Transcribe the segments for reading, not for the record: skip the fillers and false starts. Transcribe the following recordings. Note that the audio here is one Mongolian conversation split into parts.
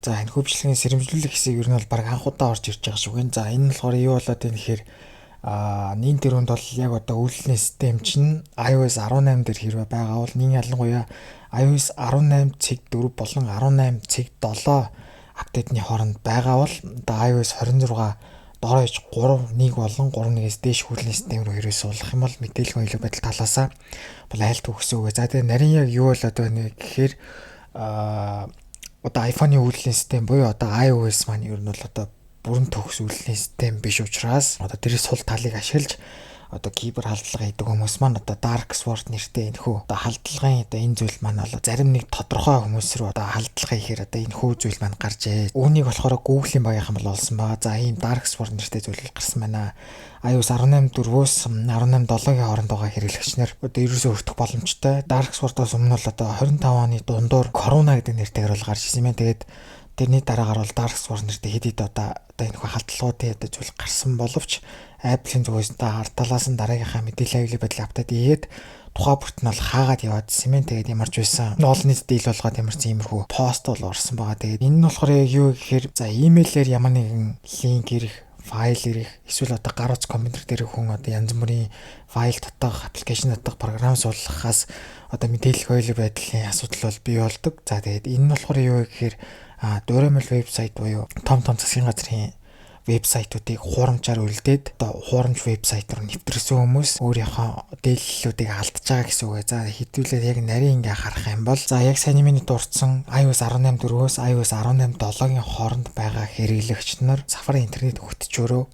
За энэ хөгжлийн сэрэмжлүүлэх хэсэг ер нь бол баг анхудаа орж ирж байгаа шүү гэн. За энэ нь болохоор юу болоод байна гэхээр нийт тэрүүнд бол яг одоо үйлдвэрлэлийн систем чинь iOS 18 дээр хэрвээ байгаа бол нэг ялангуяа iOS 18.4 болон 18.7 апдейтны хооронд байгаа бол одоо iOS 26 доорож 3.1 болон 3.1-ээс дээш хүлээн систем рүү хэрвээ суулгах юм бол мэдээлэл илүү байдал талаасаа бол айлтгүй гэсэн үг. За тэгээ нарийн яг юу болоод байна гэхээр одоо iPhone-ы үйлдвэрлэлийн систем буюу одоо iOS маань ер нь бол одоо бүрэн төгс үйлдвэрлэлийн систем биш учраас одоо тэрийн сул талыг ашиглаж одоо кибер халдлага хийдэг хүмүүс маань одоо Dark Sword нэртэй энэхүү одоо халдлагын одоо энэ зүйл маань бол зарим нэг тодорхой хүмүүс рүү одоо халдлага хийхээр одоо энэхүү зүйл маань гарчээ. Үүнийг болохоор Google-ийн багийнхан бол олсон байгаа. За ийм Dark Sword нэртэй зүйл гарсан байна. iOS 18.4-өөс 18.7-гийн хооронд байгаа хэрэглэгчнэр одоо ерөөсөө өртөх боломжтой. Dark Sword-оос өмнө бол одоо 25 оны дундуур Corona гэдэг нэртэйгээр бол гарч ирсэн юм. Тэгээд тэрний дараагаар бол Dark Sword нэртэй хэд одоо энэхүү халдлагуудын одоо зүйл гарсан боловч Apple-ийн зүгээс ард талаас нь дараагийнхаа мэдээлэл аюулгүй байдлыг апдейт хийгээд тухай бүрт нь бол хаагаад яваадсэн юм. Тэгээд ямарч байсан олон нийтэд дийл болгоод ямарч иймэрхүү пост бол орсон байгаа. Тэгээд энэ нь болохоор юу гэхээр за имэйлээр ямар нэгэн линк ирэх, файл ирэх, эсвэл одоо гар утас компьютер дээр хүн одоо янз бүрийн файл татах, аппликейшн татах, програм суулгахаас одоо мэдээлэл аюулгүй байдлын асуудал бол бий болдог. За тэгээд энэ нь болохоор юу гэхээр дуураймал вебсайт буюу том засгийн газрын вебсайтуудыг хуурамчаар үлдээд одоо хуурамч вебсайт руу нэвтрсэн хүмүүс өөрийнхөө дээллүүдийг алдаж байгаа гэсэн үг. За хэдүүлээд яг нарийн ингээ харах юм бол за яг сайн миний дурдсан iOS 18.4-өөс iOS 18.7-гийн хооронд байгаа хэрэглэгч нар Safari интернет хөтчөөрөө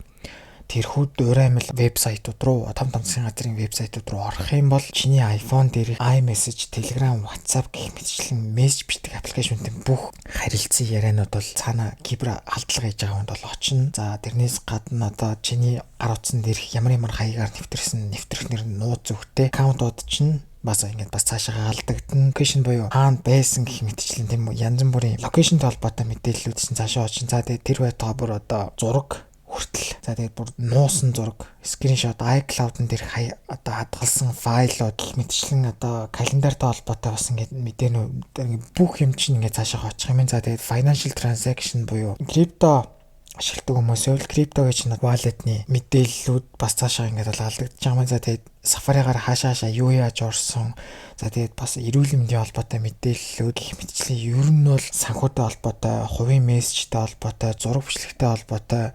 тэрхүү дуураймал вебсайтууд руу том засгийн газрын вебсайтууд руу орох юм бол чиний iPhone дээрх iMessage, Telegram, WhatsApp гэх мэтчлэн мессеж бичдэг аппликейшнуудын бүх харилцан ярианууд бол цаана кибер халдлага хийж байгаа хүнд бол очно. За тэрнээс гадна одоо чиний гар утсан дээрх ямар хаягаар нэвтэрсэн нэвтрэх нэр нууц зөвхтэй аккаунтууд чинь бас ингэж бас цаашаа алдагдана. Локейшн буюу хаана байсан гэх мэтчлэн тийм янз бүрийн локейшнтэй холбоотой мэдээллүүд чинь цаашаа очно. За тэгээд тэр байтугай бүр одоо зураг хүртэл. За тэгээд бүр нуусан зураг, скриншот, iCloud-ын дээр одоо хадгалсан файлууд мэтчлэн одоо календартай холбоотой бас ингээд мэдээнүү бүх юм чинь ингээд цаашаа очих юм. За тэгээд financial transaction буюу крипто ашигладаг хүмүүс бол крипто гэж нэг wallet-ны мэдээллүүд бас цаашаа ингээд бол алдагдаж байгаа юм. За тэгээд Safari-гаар хаашаа юу яаж орсон. За тэгээд бас эрүүл мэндийн холбоотой мэдээллүүд гэх мэтчлэн ер нь бол санхүүтэй холбоотой, хувийн мессежтэй холбоотой, зураг бичлэгтэй холбоотой.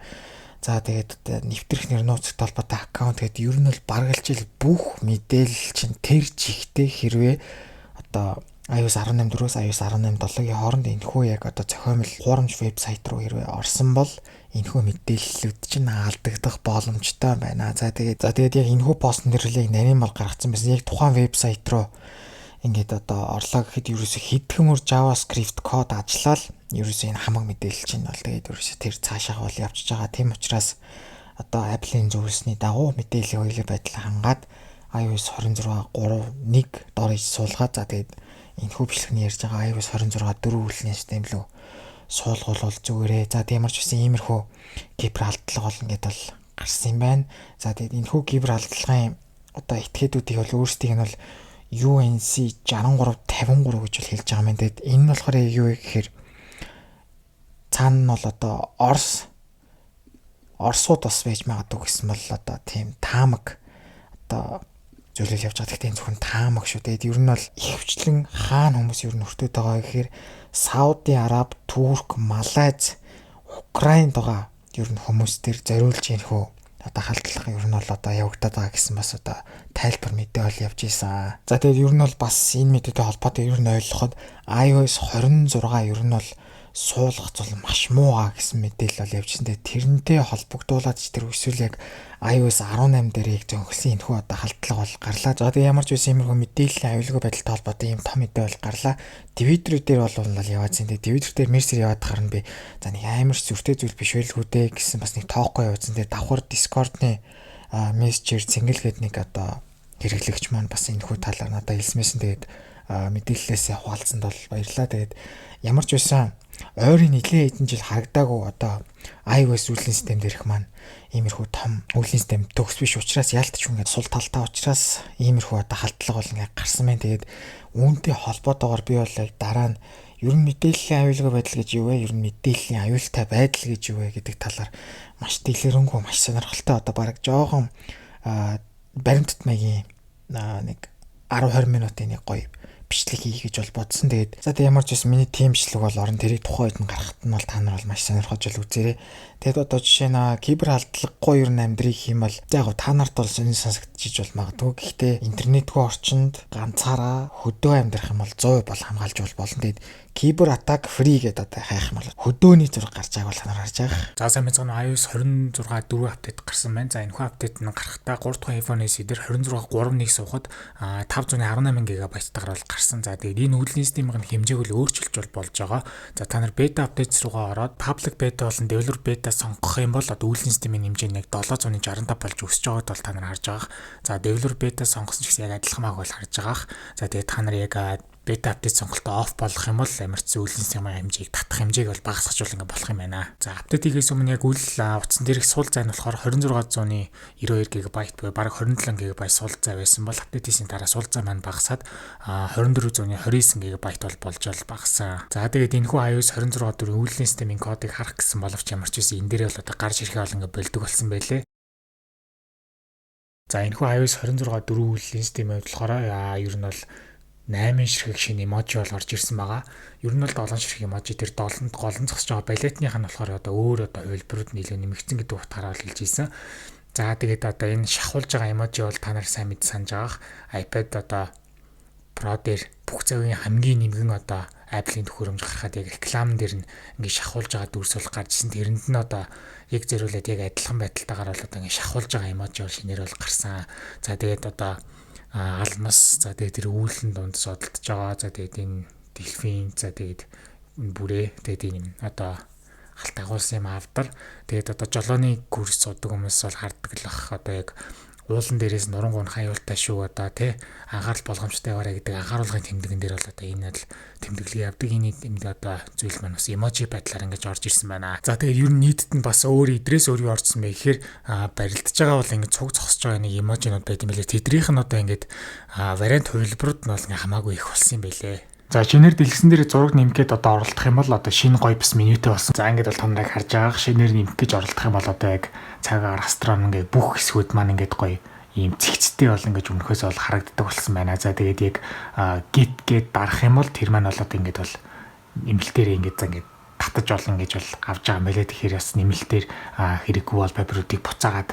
За тэгээд нэвтрэх нэр нууцтай холбоотой аккаунт гэдэг ер нь бол баргалжил бүх мэдээлэл чинь тэр жигтэй хэрвээ одоо iOS 18.4-өөс iOS 18.7-гийн хооронд энэхүү яг одоо зохиомл хуурамч вебсайт руу хэрвээ орсон бол энэхүү мэдээллүүд чинь алдагдах боломжтой байна. За тэгээд яг энэхүү постн дээр л нарийн мал гаргацсан байсан. Яг тухайн вебсайт руу ингээд одоо орлоо гэхэд ерөөсө хэдхэн мөр JavaScript код ажиллаад ерөөсө энэ хамаг мэдээлэл чинь бол тэгээд ерөөсө тэр цаашаа бол явчихж байгаа. Тийм учраас одоо Apple-ийн зөвлөсний дагуу мэдээллийн аюулгүй байдлыг хангаад iOS 26.3.1 дор иж суулгаад за тэгээд энэхүү бичлэгний ярьж байгаа iOS 26.4 үйлдвэрлэлийн систем рүү суулгуул зүгээрээ. За тиймэрч гэсэн иймэрхүү кибер халдлага бол ингээд бол гарсан юм байна. За тэгээд энэхүү кибер халдлагын одоо этгээдүүдийг бол өөрсдийг нь бол UNC 6353 гэж бол хэлж байгаа юм. Тэгээд энэ нь болохоор юу вэ гэхээр цаана нь бол одоо Оросууд бас байж магадгүй гэсэн бол одоо тийм таамаг одоо зөвлөл явж байгаа. Гэхдээ энэ зөвхөн таамаг шүү. Тэгээд ер нь бол ихвчлэн хаана хүмүүс ер нь өртөөд байгаа гэхээр Сауди Араб, Турк, Малайз, Украинд байгаа ер нь хүмүүс төр зориулж ирэх одоо халдлага ер нь бол одоо явагдаад байгаа гэсэн бас одоо тайлбар мэдээ бол явж ийсэн. За тэгээд ер нь бол бас энэ мэдээтэй холбоотой ер нь ойлгоход iOS 26 ер нь бол суулгах зүйл маш муугаа гэсэн мэдээлэл бол явжсэн. Тэгээд тэрнтэй холбогдуулаад ч тэр өсвөл яг iOS 18 дээр яг зөнхлөсөн энэхүү одоо халдлага бол гарлаа. За тэгээд ямар ч үсэн иймэрхүү мэдээллийн аюулгүй байдалтай холбоотой ийм том мэдээ бол гарлаа. Twitter дээр бол яваадсан. Тэгээд Twitter дээр мессеж яваад гарна би. За нэг амар зүртэй зүйл биш байлгүй дээ гэсэн бас нэг тоохгүй яваадсан. Тэгээд давхар Discord-ны мессежээр цэнгэлгээд нэг одоо хэрэглэгч маань бас энэхүү талаар надад хэлсмээсэн. Тэгээд мэдээллээс хуваалцсанд бол баярлалаа. Тэгээд ямар ч байсан ойрын нэлээд хэдэн жил харагдаагүй одоо iOS үйлдвэрлэлийн систем дээрх маань иймэрхүү том үйлдвэрлэлийн систем төгс биш учраас яалтч ингээд сул талтай учраас иймэрхүү одоо халдлага бол ингээд гарсан байна. Тэгээд үүнтэй холбоотойгоор би бол яг дараа нь Ер нь мэдээллийн аюулгүй байдал гэж юу вэ? Ер нь мэдээллийн аюултай байдал гэж юу вэ гэдэг талаар маш дэлгэрэнгүй, маш сонирхолтой одоо баг жоохон баримтат маягийн нэг 10-20 минутын нэг гоё бичлэг хий гэж бол бодсон. Тэгээд за ямар ч байсан миний тимчлэг бол орон тэрийг тухайн үед нь гаргахад нь бол та нар бол маш сонирхож л үзээрэй. Тэгээд одоо жишээ нь кибер халдлагагүй ер нь амьдрыг хийм бол яг та нарт бол сонир сонсогдчих бол магадгүй. Гэхдээ интернетгүй орчинд ганцаараа хөдөө амьдрах юм бол 100% бол хамгаалж болно. Тэгээд кибер атак фри гэдэг одоо хайх юм бол хөдөөний зураг гарч байгааг бол та нар харж байгаа. За сайн мэцэн iOS 26 4 апдейт гарсан байна. За энэхүү апдейт нь гарахтаа 3 дахь iPhone SE дээр 26 3.1 сухад 518 GB таграл гарсан. За тэгээд энэ үүлний системийн хэмжээг л өөрчилж болж байгаа. За та нар бета апдейт руугаа ороод public beta болон developer beta сонгох юм бол одоо үүлний системийн хэмжээ нэг 765 болж өсөж байгааг бол та нар харж байгаа. За developer beta сонгосон ч гэсэн яг адилхан маяг бол харж байгаа. За тэгээд та нар яг бета апдейт сонголтоо off болгох юм бол ямар ч зүйлийн системийн хэмжээг татах хэмжээг бол багасгахжуул ингээ болох юм байна. За апдейтээс өмнө яг үл утсан дээрх сул зай нь болохоор 2692 GB буюу бараг 27 GB сул зай байсан бол апдейтийн дараа сул зай маань багасаад 2429 GB бол болж багассан. За тэгээд энэхүү iOS 26 дөрөв үүлний системийн кодыг харах гэсэн боловч ямар ч байсан энэ дээрээ бол одоо гарч ирэхээ бол ингээ болдог болсон байлээ. За энэхүү iOS 26 дөрөв үүлний системийн болохоор ер нь бол 8 ширхэг шинэ эможи бол орж ирсэн байгаа. Ер нь бол 7 ширхэг эможи тэр 7-нд голон зогсож байгаа балетных нь болохоор одоо өөр одоо хувилбарууд нэлээд нэмэгдсэн гэдэг утгаараа хэлж ийсэн. За тэгээд одоо энэ шахуулж байгаа эможи бол та нар сайн мэд санаж байгаах. iPad одоо Pro дээр бүх цагийн хамгийн нэмгэн одоо Apple-ийн төхөөрөмж гаргахад яг реклам дээр нь ингээ шахуулж байгаа дүрс бол гарч ирсэн. Тэрэнд нь одоо яг зэрүүлээд яг адилхан байдалтайгаар бол одоо ингээ шахуулж байгаа эможи бол шинээр бол гарсан. За тэгээд одоо алмас за тэгээд тэр үүлэн дунд содолдож байгаа. За тэгээд энэ дэлфин за тэгээд энэ бүрээ тэгээд энэ одоо халт агуулсан юм авдар. Тэгээд одоо жолооны курс судаг хүмүүс бол харддаг л бах. Одоо яг уулан дээрээс нурангуун хаюултай шүү одоо тий анхаарал болгоомжтой яваарэ гэдэг анхааруулгын тэмдэгэн дээр бол одоо энэ л тэмдэглэл явдаг. Энэ одоо зүйл маань бас эможи байдлаар ингэж орж ирсэн байна. За тэгээд ер нь нийтэд нь бас өөр идрээс өөр юу орсон бэ гэхээр барилдаж байгаа бол ингэ цуг зогсож байгаа нэг эможинууд байт юм билээ. Тэднийх нь одоо ингэж вариант хувилбарууд нь бол ингээ хамаагүй их болсон юм билээ. За шинээр дэлгэсэн дээр зураг нэмэх гээд одоо оролдох юм бол одоо шинэ гоё бас менютэй болсон. За ингээд бол та нарыг харж байгаа. Шинээр нэмэх гэж оролдох юм бол одоо яг цагаар астрон ингээд бүх хэсгүүд маань ингээд гоё ийм цэгцтэй бол ингээд өмнөхөөс бол харагддаг болсон байна. За тэгээд яг git гээд дарах юм бол тэр маань бол одоо ингээд бол нэмэлтээр ингээд за ингээд татаж болно гэж бол авч байгаа юм байлээ. Тэгэхээр бас нэмэлтээр хэрэггүй wallpaper-уудыг буцаагаад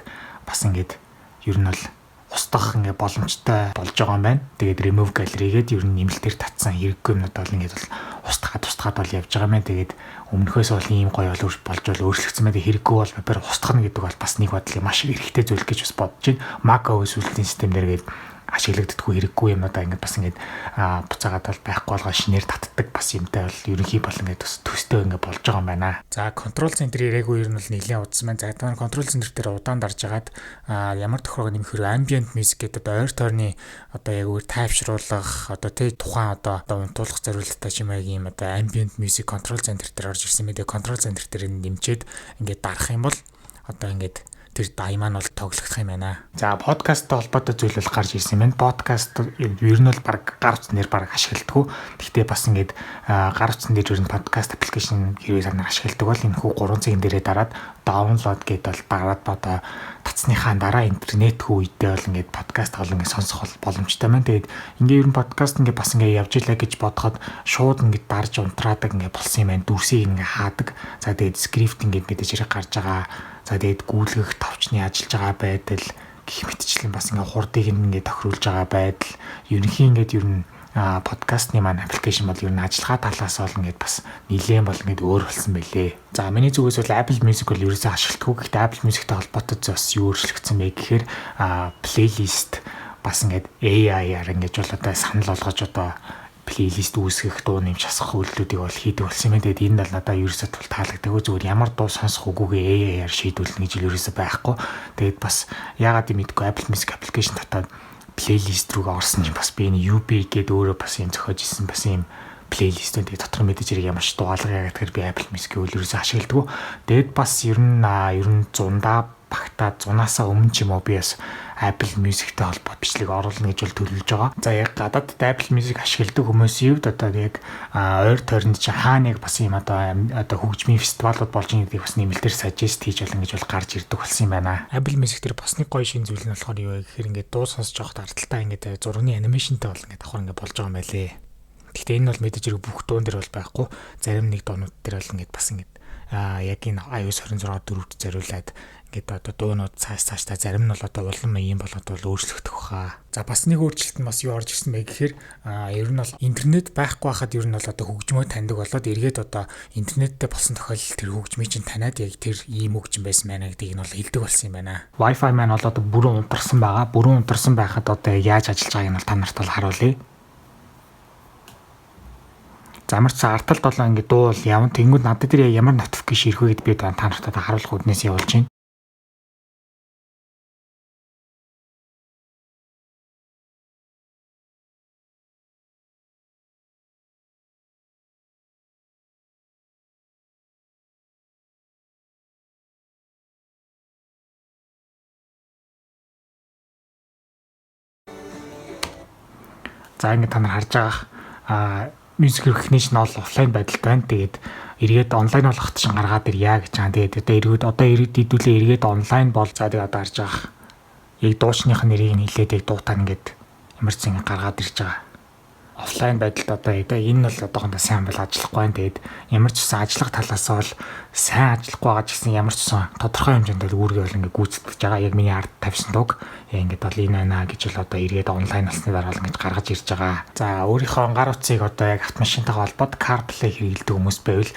бас ингээд ер нь бол устгах ингээ боломжтой болж байгаа юм байна. Тэгээд remove gallery гээд ер нь нэмэлтээр татсан хэрэггүй юмнууд бол ингээд бол устгаад бол явж байгаа юм байна. Тэгээд өмнөхөөс бол ийм гоё болж өөрчлөгдсөн байна. Хэрэггүй бол paper устгах гэдэг бол бас нэг бодлоо маш хэрэгтэй зүйл гэж бас бодож байна. Mac OS үлдсэн систем дээр гээд ашиглагддаггүй хэрэггүй юмнуудаа ингээд бас ингээд буцаагаад бол байхгүй болгоо шинээр татдаг бас юмтай бол ерөнхий бол ингээд төстэй ингээд болж байгаа юм байна. За control center ирээгүй ер нь бол нэлээд удсан байна. За таван control center дээр удаан дарж агаад ямар тохиолдол нэмэх хэрэг ambient music гэдэг одоо ойр тойрны одоо яг өөр тайвшруулах одоо тэ тухайн одоо унтуулах зорилттой чимээг юм одоо ambient music control center дээр орж ирсэн мэт control center дээр нэмчээд ингээд дарах юм бол одоо ингээд тэр дай маань бол тоглох юм байна. За подкасттай холбоотой зүйл бол гарч ирсэн юм байна. Подкаст ер нь бол баг гар утсан дээр баг ашигладаг. Гэхдээ бас ингээд гар утсан дээр ер нь подкаст аппликейшн хэрвээ та нар ашигладаг бол энэ хүү 3 цагийн дээрээ дараад download гэдэг бол дараад одоо татсныхаа дараа интернет хүү үедээ бол ингээд подкаст гол ингээд сонсох боломжтой байна. Тэгээд ингээд ер нь подкаст ингээд бас ингээд явж илаа гэж бодоход шууд ингээд дарж унтраадаг ингээд болсон юм байна. Дүрсийг ингээд хаадаг. За тэгээд скрипт ингээд мэдээж хэрэг гарч байгаа. За тэгээд гүйлгэх товчны ажиллаж байгаа байдал гэх мэтчлэн бас ингээ хурдыг ингээ тохируулж байгаа байдал ерөнхий ингээд ер нь подкастны маань аппликейшн бол ер нь ажиллагаа талаас бол ингээд бас нэлээд бол ингээд өөр болсон байлээ. За миний зүгээс бол Apple Music бол ерөөсөө ашигладаггүй. Гэхдээ Apple Music-тэй холбоотой бас юу өөрчлөгдсөн бэ гэхээр плейлист бас ингээд AI-аар ингээд бол одоо санал болгож одоо плейлист үүсгэх, дуу нэмж асах үйлдэлүүдийг бол хийдэг болсон юм. Тэгээд энэ бол надад ерөөсөө таалагддаг. Зүгээр ямар дуу сонсох үгүйгээ AI-аар шийдүүлнэ гэж ерөөсөө байхгүй. Тэгээд бас яагаад юм мэдгүй Apple Music application дотоод плейлист рүүгээ орсон юм бас би энэ UB гэдэг өөрөө бас юм зохиож ирсэн бас юм плейлистүүд дотор мэдээж хэрэг ямар ч дуу алга яагаад тэгэхээр би Apple Music-ийг ерөөсөө ашигладаг. Тэгээд бас ер нь зундаа багтаад зунаасаа өмнө ч юм уу би бас Apple Music-тэй холбоот бичлэг оруулна гэж бол төлөвлөж байгаа. За яг гадаадд Apple Music ашигладаг хүмүүсийн хувьд одоо яг ойр тойронд чи хаана яг бас юм одоо хөгжмийн фестивалууд болж байгаа гэдгийг бас нэмэлтээр suggest хийж болно гэж бол гарч ирдэг болсон юм байна. Apple Music дээр бас нэг гоё шин зүйл нь болохоор юу вэ гэхээр ингээд дуу сонсож байхад ардталтаа ингээд зургийн анимашнтай бол ингээд давхар ингээд болж байгаа юм байлээ. Гэхдээ энэ бол мэдээж хэрэг бүх дуун дээр бол байхгүй. Зарим нэг дуунууд дээр бол ингээд бас ингээд яг энэ iOS 26 дөрөвт зориулаад ингээд одоо дуунууд цаашдаа зарим нь бол одоо улам юм болоод бол өөрчлөгдөх баха. За бас нэг өөрчлөлт нь бас юу орж ирсэн бэ гэхээр ер нь бол интернет байхгүй байхад ер нь бол одоо хөгжмөө таньдаг болоод эргээд одоо интернеттэй болсон тохиолдолд тэр хөгжмийг чинь таниад яг тэр ийм хөгжим байсан байна гэдгийг нь бол хэлдэг болсон юм байна. Wi-Fi маань бол одоо бүрэн унтарсан байгаа. Бүрэн унтарсан байхад одоо яаж ажиллаж байгааг нь бол та нарт бол харуулъя. Замар цаа арталт болоо ингэ дуул явна. Тэнгүүд надад тэр ямар notification ирэх вэ гэд би та нарт харуулах үднээс явуулж байна. За ингэ та нар харж байгаа music recognition бол офлайн байдалтай байна. Тэгээд эргээд онлайн болгохт чинь гаргаад ирья гэж байгаа. Тэгээд одоо ирээдүйдээ эргээд онлайн бол за тэгээд одоо харж байгаа. Яг дуучных нэрийг нь хэлээд яг дуутаа ингээд ямар ч ингэ гаргаад ирж байгаа. Офлайн байдалд одоо энэ бол одоохондоо сайн бол ажиллахгүй байна. Тэгээд ямар ч гэсэн ажиллах талаас бол сайн ажиллахгүй байгаа ч гэсэн ямар ч гэсэн тодорхой хэмжээнд бол үүргээ бол ингээд гүйцэтгэж байгаа. Яг миний ард тавьсан дуг ингээд бол энэ байна гэж бол одоо эргээд онлайн болсны дараа бол ингэж гаргаж ирж байгаа. За өөрийнхөө гар утсыг одоо яг автомашинтайгаа холбоод CarPlay хэрэглэдэг хүмүүс байвал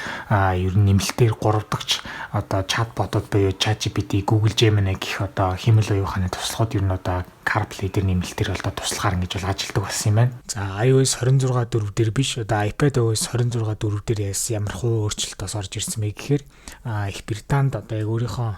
ер нь нэмэлтээр 3 дахь одоо чатботууд буюу ChatGPT, Google Gemini гэх одоо хэмэл оюуханы туслахууд ер нь одоо CarPlay дээр нэмэлтээр бол туслахаар ингэж бол ажилдаг болсон юм байна. За iOS 26.4 дээр биш одоо iPadOS 26.4 дээр ямар хуу өөрчлөлт бас орж ирсэн бэ гэхээр Их Британд одоо яг өөрийнхөө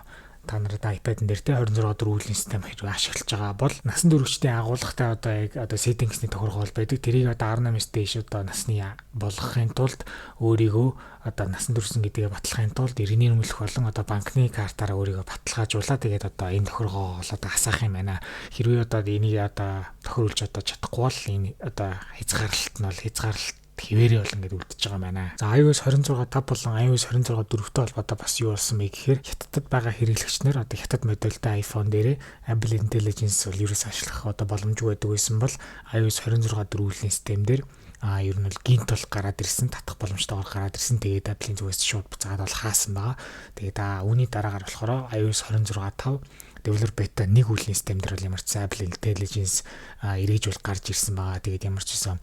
та нарт iPad-ын дээр те 26 дөрвөлний систем хэрэг ашиглаж байгаа бол насан туршидын агуулгатай одоо яг одоо settings-ний тохиргол байдаг. Тэрийг одоо 18-с дээш одоо насны болгохын тулд өөрийгөө одоо насан туршсан гэдгээ баталгахын тулд иргэний нэмэлт болон одоо банкны картаараа өөрийгөө баталгаажуулаад тэгээд одоо энэ тохиргоо одоо асаах юм байна. Хэрвээ одоо энийг одоо тохируулж одоо чадахгүй бол энэ одоо хязгаарлалт нь бол хязгаарлалт хിവэрээ бол ингээд үлдчихэж байгаа юм байна. За iOS 26.5 болон iOS 26.4-тэй холбоотой бас юу болсон бэ гэхээр хятадд байгаа хэрэглэгчнэр одоо хятад модельтэй iPhone дээрээ Apple Intelligence бол ерөөс ашиглах одоо боломжгүй байдаг байсан бол iOS 26.4-ийн систем дээр ер нь бол гинт бол гараад ирсэн, татах боломжтойгоор гараад ирсэн. Тэгээд Apple-ийн зүгээс шууд буцаад бол хаасан байгаа. Тэгээд үүний дараагаар болохоор iOS 26.5 developer beta 1 үеийн систем дээр бол ямар ч Apple Intelligence эргэж бол гарч ирсэн байгаа. Тэгээд ямар ч байсан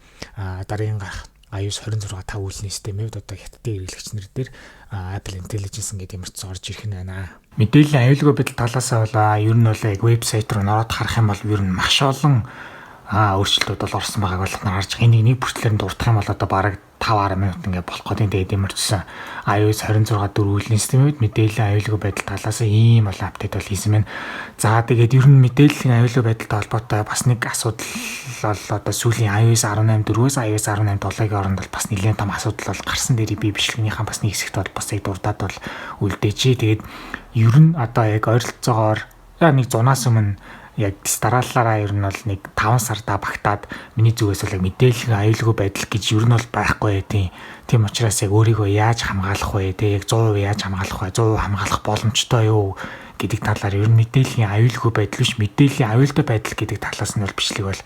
дараагийн гарах iOS 26.5 үеийн системийн хувьд одоо хятадын хэрэглэгчнэр дээр Apple Intelligence гэдэг ямар ч орж ирэх нь байна. Мэдээллийн аюулгүй байдал талаасаа бол ер нь бол яг вебсайт руу нороод харах юм бол ер нь маш олон өөрчлөлтүүд бол орсон байгааг бол харж байгаа. Энийг нэг бүртлээр нь дурдах юм бол одоо бараг 5-10 минут ингээд болох гэдэг. Тэгээд ямар ч гэсэн iOS 26.4 үеийн системүүд мэдээллийн аюулгүй байдал талаас ийм бол апдейт бол хийсэн байна. За тэгээд ер нь мэдээллийн аюулгүй байдалтай холбоотой бас нэг асуудал бол одоо сүүлийн iOS 18.4-өөс iOS 18.7-гийн хооронд бол бас нэлээд том асуудал бол гарсан дээр би бичлэгнийхаа бас нэг хэсэгт бол бас яг дурдаад бол үлдээжээ. Тэгээд ер нь одоо яг ойролцоогоор нэг 100-аас өмнө яг дараалалаараа ер нь бол нэг 5 сарда багтаад миний зүгээс бол яг мэдээллийн аюулгүй байдал гэж ер нь бол байхгүй тийм учраас яг өөрийгөө яаж хамгаалах вэ яг 100% яаж хамгаалах вэ 100% хамгаалах боломжтой юу гэдэг талаар ер нь мэдээллийн аюулгүй байдал биш мэдээллийн аюултай байдал гэдэг талаас нь бол бичлэг бол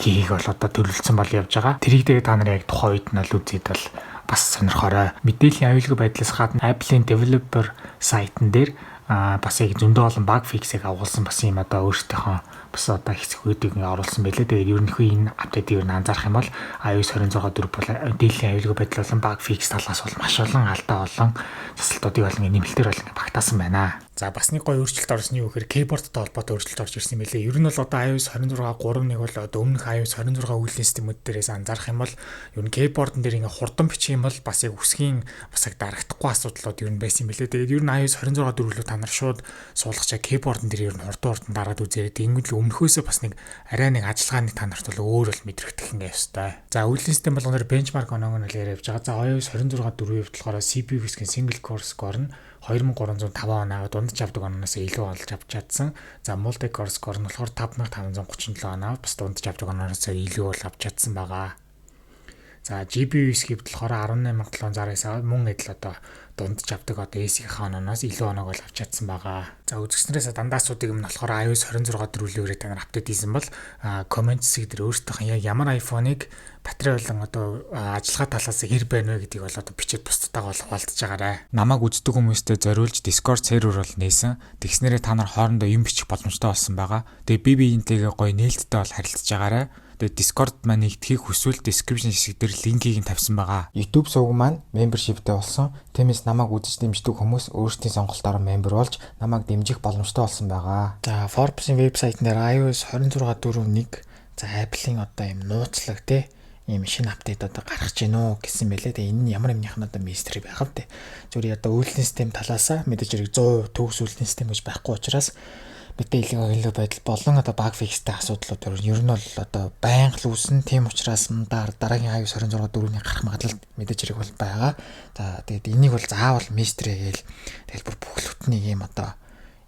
хийх бол одоо төлөвлөсөн бол явж байгаа. Тэрийг тэгээ та нар яг тухайн үед нь л үзээд бол бас сонирхорой. Мэдээллийн аюулгүй байдлаас гадна Apple-ийн developer site-н дээр бас яг зөндөө олон баг фиксийг агуулсан бас юм одоо өөртөөхөө бас одоо хэсгүүдийг оруулсан байлээ. Тэгээд ерөнхий энэ апдейтыг анзаарах юм бол iOS 26.4 бол мэдээллийн аюулгүй байдал болон баг фикс талаас бол маш олон алдаа болон засалтуудыг бол нэмэлтээр бол багтаасан байна. За бас нэг гоё өөрчлөлт орсон юу гэхээр keyboard-тай холбоотой өөрчлөлт орж ирсэн байлээ. Ер нь бол одоо iOS 26.3-ыг бол одоо өмнөх iOS 26 үеийн системүүд дээрээс анзаарах юм бол ер нь keyboard-н дээр ингээ хурдан бичих юм бол бас яг үсгийн бас яг дарагдахгүй асуудлууд ер нь байсан юм байлээ. Тэгээд ер нь iOS 26.4 рүү та нар шууд суулгачаа keyboard-н дээр ер нь хурдан дараад үзээрэй. Тэнгүүд л өмнөхөөсөө бас нэг арай нэг ажиллагааны та нарт бол өөр бол мэдрэгдэх ингээ ёстой. За үйлдвэрлэлийн систем болгоноор бенчмарк оноо нь яриад явж байгаа. За iOS 26 4 хувьд болохоор CPU-ийн single core score нь 2305 оноо дундаж авдаг ононоос илүү олж авч чадсан. За multi core score нь болохоор 5537 оноо бас дундаж авдаг ононоос илүү бол авч чадсан байгаа. За GPU skip болохоор 18769 мөн эдл одоо дундаж авдаг одоо AC-ийн ононоос илүү оноог бол авч чадсан байгаа. За үзэгчнэрээс дандаа асуудаг юм нь болохоор iOS 26 дөрвөлөөрөө та нар апдейт хийсэн бол comment хэсэг дээр өөрсдийнх нь яг ямар iPhone-ыг батарей болон одоо ажиллагаа талаас хэр байна вэ гэдгийг бол одоо бичээд бусдтайгаа бол хуваалцаж байгаарай. Намайг үздэг хүмүүстээ зориулж Discord сервер бол нээсэн. Тэгснээрээ та нар хоорондоо юм бичих боломжтой болсон байгаа. Тэгээ би биентэйгээ гоё нээлттэй бол харилцаж байгаарай. Тэгээд Discord маань нэгдэхийг хүсвэл description хэсэг дээр линкийг нь тавьсан байгаа. YouTube сувг маань membershipтэй болсон. Тиймээс намайг үзэж дэмждэг хүмүүс өөрсдийн сонголтоор member болж намайг дэмжих боломжтой болсон байгаа. За Forbes-ийн вебсайтн дээр iOS 26.4.1 за Apple-ийн одоо юм нууцлаг те ийм шинэ апдейт одоо гаргаж гинөө гэсэн мэлээ. Тэгээ энэ нь ямар юмных нь одоо мистери байх вэ? Зүгээр одоо үйлдвэрлэлийн систем талаасаа мэдээж хэрэг 100% төгс үйлдвэрлэлийн систем гэж байхгүй учраас мэдээ илүү байдал болон одоо баг фикстэй асуудлууд ер нь бол одоо байнга л үүснэ. Тийм учраас дараагийн iOS 26.4-ний гарах магадлал мэдээж хэрэг бол байгаа. За тэгээд энийг бол заавал мистери гээл тэгэл бүр бүхлөтний ийм одоо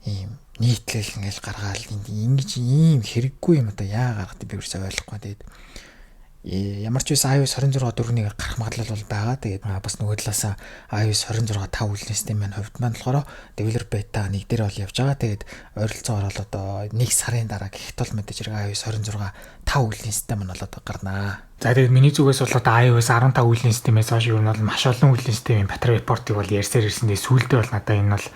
ийм нийтлэл ингээл гаргаал ингэж ийм хэрэггүй юм одоо яа гаргад би өөрсөө ойлгохгүй. Тэгээд ямар ч байсан iOS 26.4-ний гарах магадлал бол байгаа. Тэгээд бас нөгөө талаасаа iOS 26.5 үйлдвэрлэлийн систем маань хувьд маань болохоор developer beta 1 дээр бол явж байгаа. Тэгээд ойролцоогоор бол одоо 1 сарын дараа гихт бол мэдээж хэрэг iOS 26.5 үйлдвэрлэлийн систем маань бол одоо гарнаа. За тэгээд миний зүгээс бол одоо iOS 15 үйлдвэрлэлийн системээс хойш ер нь бол маш олон үйлдвэрлэлийн системийн battery report-ыг бол ярьсаар ирсэндээ сүүлдээ бол надаа энэ бол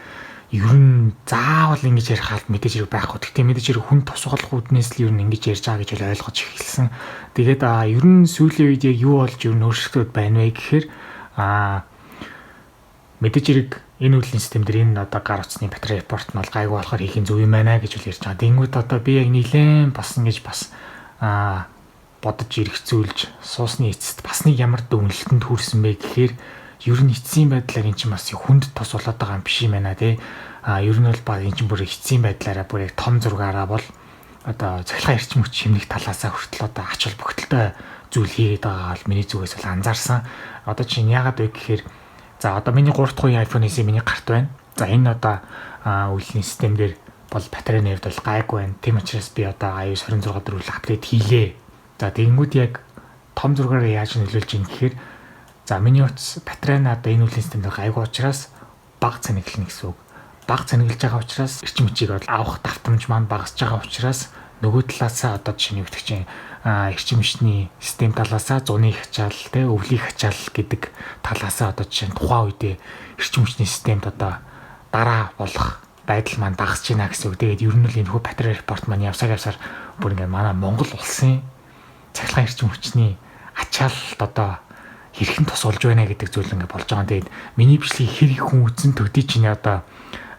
ер нь заавал ингэж ярих алт мэдээж хэрэг байхгүй. Гэхдээ мэдээж хэрэг хүн тусгaalах үднээс л ер нь ингэж ярьж байгаа гэж бол ойлгож эхэлсэн. Тэгээд ер нь сүүлийн үед яг юу болж ер нь өөрчлөлтүүд байна вэ гэхээр мэдээж хэрэг энэ үйлдвэрлэлийн систем дээр энэ одоо гар утасны батарей report нь бол гайгүй болохоор хийх зөв юм байна гэж бол ярьж байгаа. Тэнгүүд одоо би яг нилээн бас ингэж бас бодож эргэцүүлж суусны эцэст бас нэг ямар дүнлэлтэнд хүрсэн бэ гэхээр ер нь эцсийн байдлаар эн чинь бас хүнд тус болоод байгаа юм биш юм байна тий. Ер нь бол баг эн чинь бүр эцсийн байдлаараа бүр яг том зургаараа бол одоо цахилгаан эрчим хүч хэмнэх талаасаа хүртэл одоо ач холбогдолтой зүйл хийгээд байгаа бол миний зүгээс бол анзаарсан. Одоо чинь яагаад вэ гэхээр за одоо миний 3 дахь үеийн iPhone-ээс миний гарт байна. За энэ одоо үйлдвэрлэлийн систем дээр бол батарейны хувьд бол гайгүй байна. Тийм учраас би одоо iOS 26 дөрвөл апдейт хийлээ. За тэгэнгүүт яг том зургаараа яаж нөлөөлж ийн гэхээр за миний утас батарей нь одоо энэ үйлдвэрлэлийн системд гайгүй учраас бага цэнэглэнэ гэсэн үг. Бага цэнэглэж байгаа учраас эрчим хүчийг бол авах давтамж маань багасж байгаа учраас нөгөө талаасаа одоо жишээ нь өгдөг чинь эрчим хүчний систем талаасаа зуны хачаал те өвлийн хачаал гэдэг талаасаа одоо жишээ нь тухайн үедээ эрчим хүчний системд одоо дараа болох байдал маань багасж байна гэсэн үг. Тэгээд ер нь л энэ хүү батарей report маань явсаар бүр ингээд манай Монгол улсын цахилгаан эрчим хүчний ачаалт одоо хэрхэн тус болж байна гэдэг зүйл ингээд болж байгаа. Тэгээд миний бичлэгийг хэрэг хүн үзэн төдий чинь одоо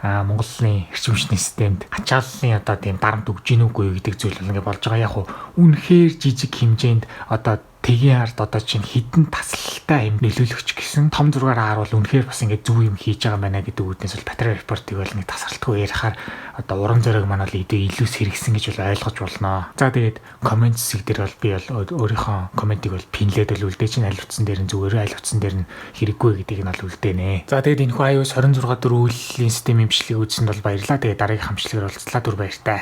Монголын эрчим хүчний системд ачааллын одоо тийм дарамт өгж гин үгүй гэдэг зүйл ингээд болж байгаа. Яг үнэхээр жижиг хэмжээнд одоо тэгийн ард одоо чинь хідэн тасалтай юм нөлөөлөгч гэсэн том зургаараа харуул үнэхээр бас ингээд зөв юм хийж байгаа байна гэдэг үднээс бол батарей report-ыг бол нэг тасралтгүй ярихаар одоо уран зориг маань бол илүү сэргийсэн гэж бол ойлгож болно. За тэгээд комент хэсэг дээр бол би бол өөрийнхөө комментиг бол пинлээд бол үлдээ чинь аль утсан дээр нь зүгээр аль утсан дээр нь хэрэггүй гэдгийг нь бол үлдээнэ. За тэгээд энэ хүү iOS 26 4 үйлдвэрлэлийн системийн бичлэгийг үзсэнд бол баярлалаа. Тэгээд дараагийн хамтлагаар уулзлаа. Түр баяртай.